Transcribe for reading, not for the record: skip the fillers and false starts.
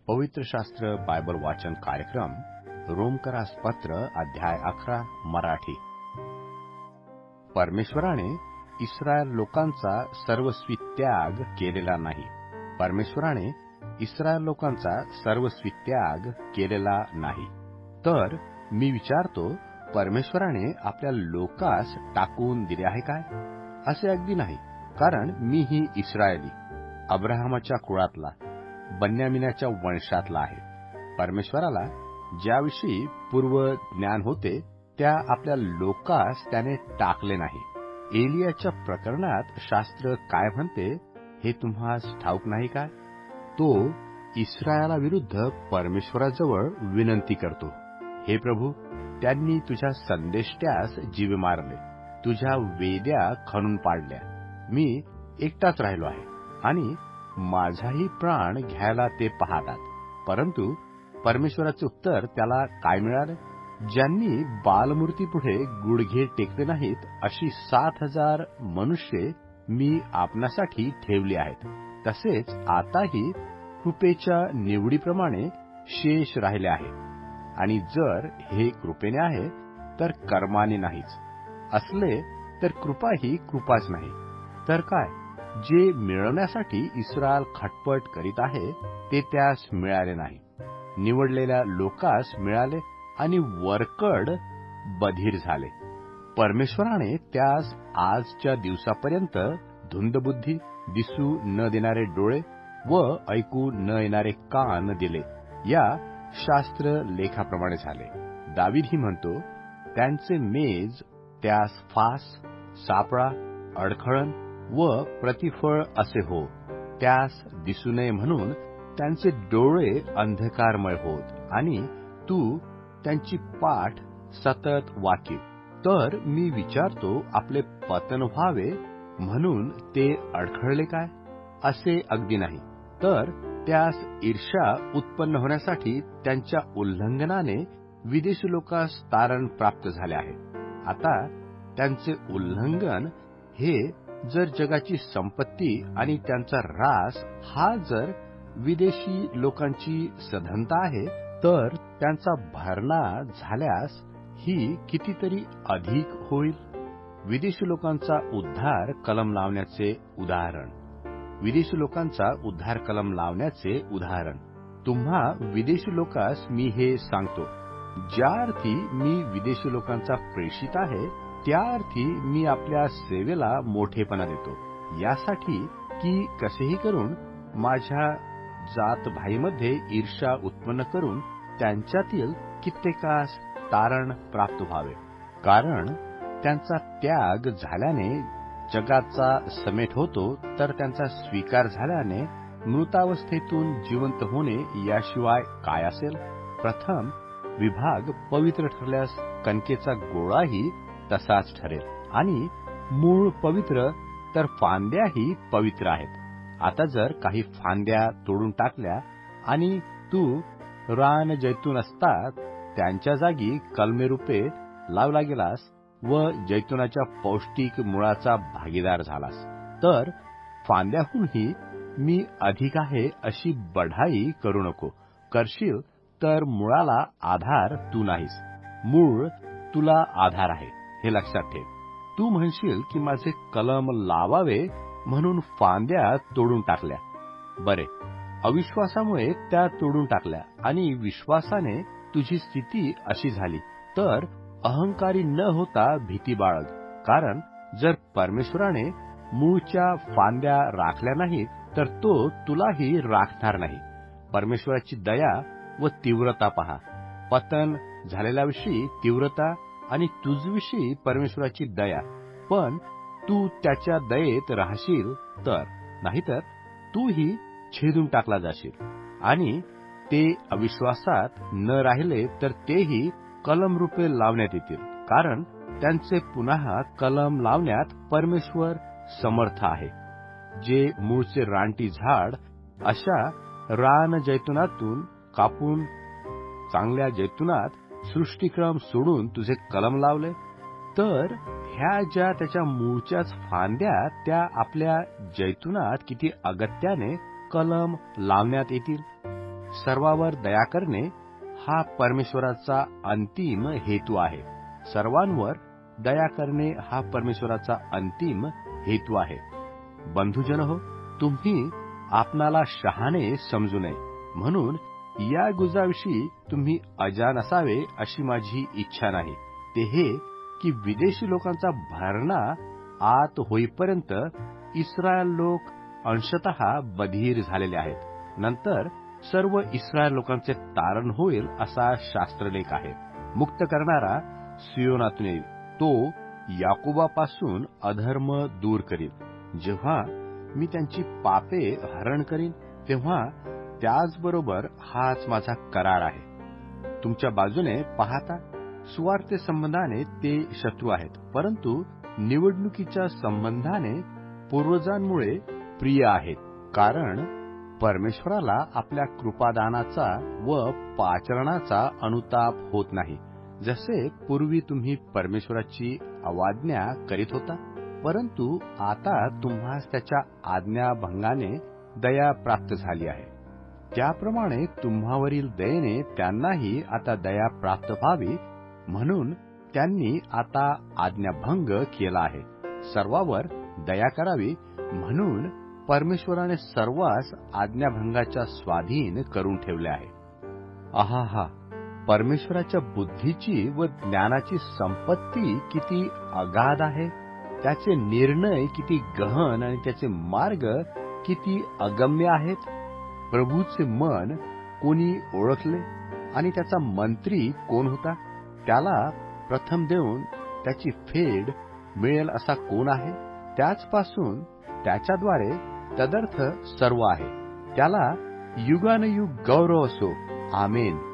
पवित्र शास्त्र बायबल वाचन कार्यक्रम रोमकरास पत्र अध्याय 11 मराठी. परमेश्वराने इस्रायल लोकांचा सर्वस्वी त्याग केलेला नाही. परमेश्वराने इस्रायल लोकांचा सर्वस्वी त्याग केलेला नाही. तर मी विचारतो, परमेश्वराने आपल्या लोकास टाकून दिले आहे काय? असे अगदी नाही. कारण मीही इस्रायली, अब्राहमाच्या कुळातला, बन्यामिनाच्या वंशातला आहे. परमेश्वराला ज्याविषयी पूर्व ज्ञान होते त्या आपल्या लोकास त्याने टाकले नाही. एलियाच्या प्रकरणात शास्त्र काय म्हणते हे तुम्हास ठाऊक नाही काय? तो इस्रायलाविरुद्ध परमेश्वराजवळ विनंती करतो, हे प्रभू, त्यांनी तुझ्या संदेष्ट्यास जीवे मारले, तुझ्या वेद्या खणून पाडल्या. मी एकटाच राहिलो आहे आणि माझाही प्राण घ्यायला ते पाहतात. परंतु परमेश्वराचे उत्तर त्याला काय मिळाले? ज्यांनी बालमूर्तीपुढे गुडघे टेकले नाहीत अशी 7,000 मनुष्ये मी आपणासाठी ठेवली आहेत. तसेच आताही कृपेच्या निवडीप्रमाणे शेष राहिले आहे. आणि जर हे कृपेने आहे तर कर्माने नाहीच. असले तर कृपा ही कृपाच नाही तर काय? जे मिळवण्यासाठी इस्रायल खटपट करीत आहे ते त्यास मिळाले नाही. निवडलेल्या लोकास मिळाले आणि वरकड बधीर झाले. परमेश्वराने त्यास आजच्या दिवसापर्यंत धुंदबुद्धी, दिसू न देणारे डोळे व ऐकू न येणारे कान दिले. या शास्त्र लेखाप्रमाणे झाले. दावीदही म्हणतो, त्यांचे मेज त्यास फास, सापळा, अडखळण व प्रतिफळ असे हो. त्यास दिसू नये म्हणून त्यांचे डोळे अंधकारमय होत आणि तू त्यांची पाठ सतत वाकीव. तर मी विचारतो, आपले पतन व्हावे म्हणून ते अडखळले काय? असे अगदी नाही. तर त्यास ईर्ष्या उत्पन्न होण्यासाठी त्यांच्या उल्लंघनाने विदेशी लोकांस तारण प्राप्त झाले आहे. आता त्यांचे उल्लंघन हे जर जगाची संपत्ती आणि त्यांचा ऱ्हास हा जर विदेशी लोकांची सधनता आहे, तर त्यांचा भरणा झाल्यास ही कितीतरी अधिक होईल. विदेशी लोकांचा उद्धार कलम लावण्याचे उदाहरण. विदेशी लोकांचा उद्धार कलम लावण्याचे उदाहरण. तुम्हा विदेशी लोकास मी हे सांगतो, ज्या अर्थी मी विदेशी लोकांचा प्रेषित आहे त्या अर्थी मी आपल्या सेवेला मोठेपणा देतो, यासाठी की कसेही करून माझ्या जात भाईमध्ये ईर्ष्या उत्पन्न करून त्यांच्यातील कित्येकास तारण प्राप्त व्हावे. कारण त्यांचा त्याग झाल्याने जगाचा समेट होतो, तर त्यांचा स्वीकार झाल्याने मृतावस्थेतून जिवंत होणे याशिवाय काय असेल? प्रथम विभाग पवित्र ठरल्यास कणकेचा गोळाही तसाच ठरेल. आणि मूळ पवित्र तर फांद्याही पवित्र आहेत. आता जर काही फांद्या तोडून टाकल्या आणि तू रान जैतून असतात त्यांच्या जागी कलमे रूपे लावला गेलास व जैतुनाच्या पौष्टिक मुळाचा भागीदार झालास, तर फांद्याहूनही मी अधिक आहे अशी बढाई करू नको. करशील तर मुळाला आधार तू नाहीस, मूळ तुला आधार आहे, हे लक्षात ठेव. तू म्हणशील की माझे कलम लावावे म्हणून फांद्या तोडून टाकल्या. बरे, अविश्वासामुळे त्या तोडून टाकल्या आणि विश्वासाने तुझी स्थिती अशी झाली. तर अहंकारी न होता भीती बाळग. कारण जर परमेश्वराने मूळच्या फांद्या राखल्या नाहीत तर तो तुलाही राखणार नाही. परमेश्वराची दया व तीव्रता पहा. पतन झालेल्याविषयी तीव्रता आणि तुझविषयी परमेश्वराची दया. पण तू त्याच्या दयेत राहशील तर, नाहीतर तूही छेदून टाकला जाशील. आणि ते अविश्वासात न राहिले तर तेही कलम रूपे लावण्यात येतील. कारण त्यांचे पुन्हा कलम लावण्यात परमेश्वर समर्थ आहे. जे मूळचे रानटी झाड अशा रान जैतुनातून कापून चांगल्या जैतुनात सृष्टिक्रम सोडून तुझे कलम लावले, तर ह्या ज्या त्याच्या मूळच्याच फांद्या त्या आपल्या जैतुनात किती अगत्याने कलम लावण्यात येतील. सर्वांवर दया करणे हा परमेश्वराचा अंतिम हेतू आहे. सर्वांवर दया करणे हा परमेश्वराचा अंतिम हेतू आहे. बंधुजन हो, तुम्ही आपणाला शहाणे समजू नये म्हणून या गुजाविषयी तुम्ही अजाण असावे अशी माझी इच्छा नाही. ते हे की विदेशी लोकांचा भरणा आत होईपर्यंत इस्रायल लोक अंशतः बधीर झालेले आहेत. नंतर सर्व इस्रायल लोकांचे तारण होईल असा शास्त्रलेख आहे. मुक्त करणारा सियोनातून येईल. तो याकोबापासून अधर्म दूर करील. जेव्हा मी त्यांची पापे हरण करीन तेव्हा त्याचबरोबर हाच माझा करार आहे. तुमच्या बाजूने पाहता सुवार्ते संबंधाने ते शत्रू आहेत, परंतु निवडणुकीच्या संबंधाने पूर्वजांमुळे प्रिय आहेत. कारण परमेश्वराला आपल्या कृपादानाचा व पाचरणाचा अनुताप होत नाही. जसे पूर्वी तुम्ही परमेश्वराची अवाज्ञा करीत होता, परंतु आता तुम्हास त्याच्या आज्ञाभंगाने दया प्राप्त झाली आहे. त्याप्रमाणे तुम्हावरील दयेने त्यांनाही आता दया प्राप्त व्हावी म्हणून त्यांनी आता आज्ञाभंग केला आहे. सर्वावर दया करावी म्हणून परमेश्वराने सर्वांस आज्ञाभंगाच्या स्वाधीन करून ठेवले आहे. आहा, परमेश्वराच्या बुद्धीची व ज्ञानाची संपत्ती किती अगाध आहे. त्याचे निर्णय किती गहन आणि त्याचे मार्ग किती अगम्य आहेत. प्रभूचे मन कोणी ओळखले आणि त्याचा मंत्री कोण होता. त्याला प्रथम देऊन त्याची फेड मिळेल असा कोण आहे. त्याचपासून त्याच्याद्वारे तदर्थ सर्व आहे. त्याला युगानुयुग गौरव असो. आमेन.